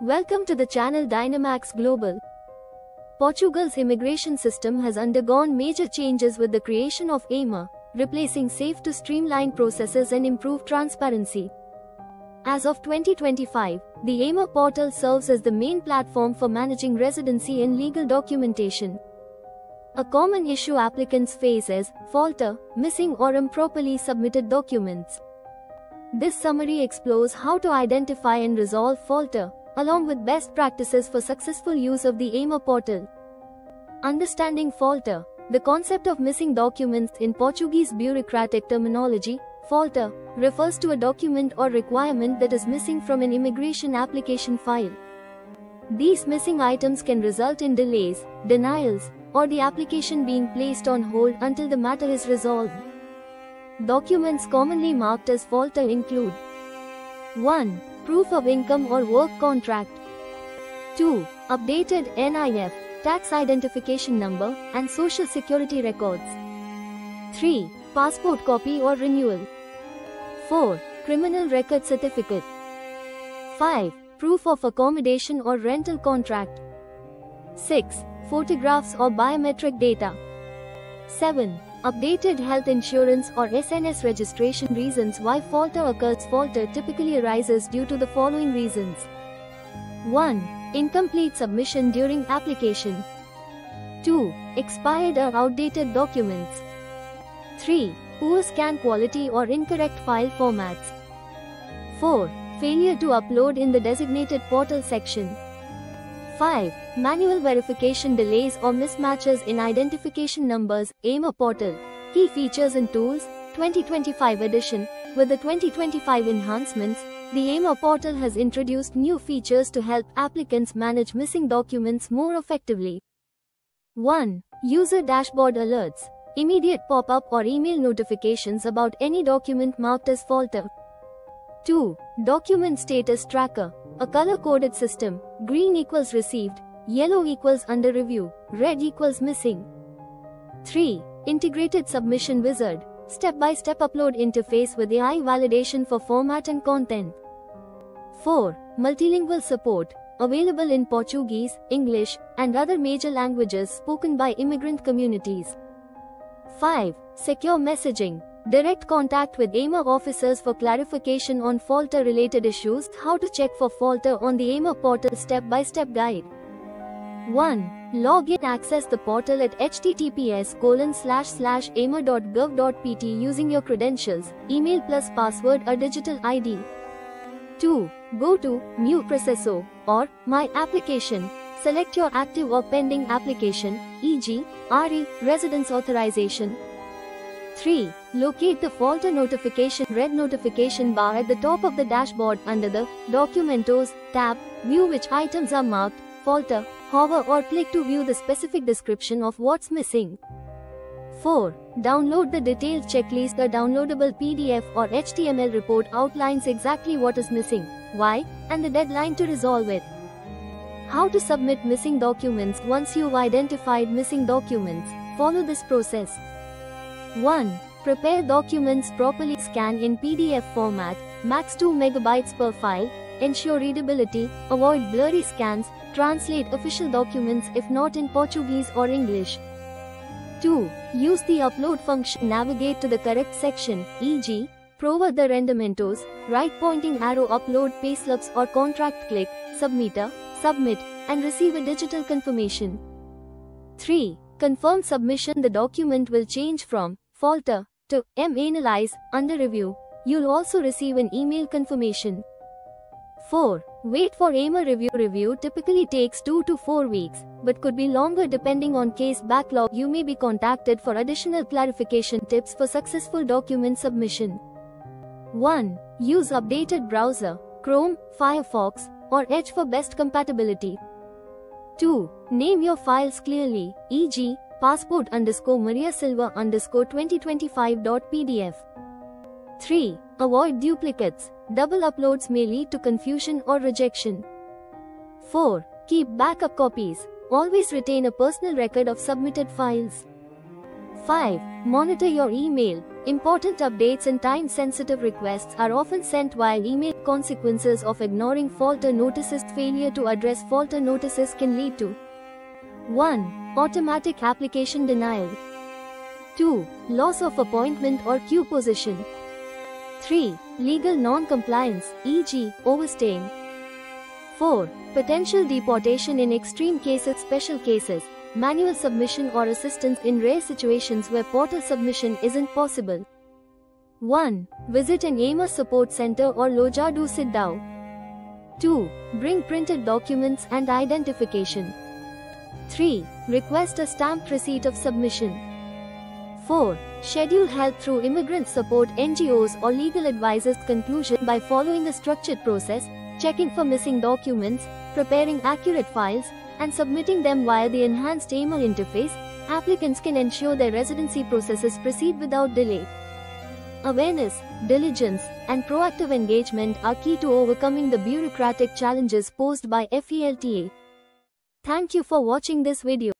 Welcome to the channel Dynamax Global. Portugal's immigration system has undergone major changes with the creation of EMA, replacing SAFE to streamline processes and improve transparency. As of 2025, the EMA portal serves as the main platform for managing residency and legal documentation. A common issue applicants face is falter, missing or improperly submitted documents. This summary explores how to identify and resolve falter, along with best practices for successful use of the EMA portal. Understanding falter. The concept of missing documents in Portuguese bureaucratic terminology, falter, refers to a document or requirement that is missing from an immigration application file. These missing items can result in delays, denials, or the application being placed on hold until the matter is resolved. Documents commonly marked as falter include 1. Proof of income or work contract. 2. Updated NIF, tax identification number, and social security records. 3. Passport copy or renewal. 4. Criminal record certificate. 5. Proof of accommodation or rental contract. 6. Photographs or biometric data. 7. Updated health insurance or SNS registration. Reasons why falter occurs. Falter typically arises due to the following reasons. 1. Incomplete submission during application. 2. Expired or outdated documents. 3. Poor scan quality or incorrect file formats. 4. Failure to upload in the designated portal section. 5. Manual verification delays or mismatches in identification numbers. EMA portal. Key features and tools. 2025 edition. With the 2025 enhancements, the EMA portal has introduced new features to help applicants manage missing documents more effectively. 1. User dashboard alerts. Immediate pop-up or email notifications about any document marked as falter. 2. Document status tracker. A color-coded system. Green equals received, yellow equals under review, red equals missing. 3. Integrated submission wizard. Step-by-step upload interface with AI validation for format and content. 4. Multilingual support. Available in Portuguese, English, and other major languages spoken by immigrant communities. 5. Secure messaging. Direct contact with EMA officers for clarification on falter-related issues. How to check for falter on the EMA portal. Step-by-step guide. 1. Log in. Access the portal at https://ema.gov.pt using your credentials, email plus password or digital ID. 2. Go to New Processo or My Application. Select your active or pending application, e.g., RE, Residence Authorization. 3. Locate the falter notification. Red notification bar at the top of the dashboard under the Documentos tab. View which items are marked falter. Hover or click to view the specific description of what's missing. 4. Download the detailed checklist. The downloadable PDF or HTML report outlines exactly what is missing, why, and the deadline to resolve it. How to submit missing documents. Once you've identified missing documents, follow this process. 1. Prepare documents properly. Scan in PDF format, max 2 MB per file. Ensure readability, avoid blurry scans. Translate official documents if not in Portuguese or English. 2. Use the upload function. Navigate to the correct section, e.g., Prova de Rendimentos, right pointing arrow. Upload payslips or contract. Click Submit, submit, and receive a digital confirmation. 3. Confirm submission. The document will change from falter to analyze, under review. You'll also receive an email confirmation. 4. Wait for EMA review. Review typically takes 2 to 4 weeks, but could be longer depending on case backlog. You may be contacted for additional clarification tips for successful document submission. 1. Use updated browser, Chrome, Firefox, or Edge for best compatibility. 2. Name your files clearly, e.g., passport_Maria_Silva_2025.pdf. 3. Avoid duplicates. Double uploads may lead to confusion or rejection. 4. Keep backup copies. Always retain a personal record of submitted files. 5. Monitor your email. Important updates and time-sensitive requests are often sent via email. Consequences of ignoring faulter notices. Failure to address faulter notices can lead to 1. Automatic application denial. 2. Loss of appointment or queue position. 3. Legal non-compliance, e.g., overstaying. 4. Potential deportation in extreme cases. Special cases, manual submission or assistance in rare situations where portal submission isn't possible. 1. Visit an AIMA support center or Loja do Siddao. 2. Bring printed documents and identification. 3. Request a stamped receipt of submission. 4. Schedule help through immigrant support NGOs or legal advisors. Conclusion: by following a structured process, checking for missing documents, preparing accurate files, and submitting them via the enhanced AIMA interface, applicants can ensure their residency processes proceed without delay. Awareness, diligence, and proactive engagement are key to overcoming the bureaucratic challenges posed by FELTA. Thank you for watching this video.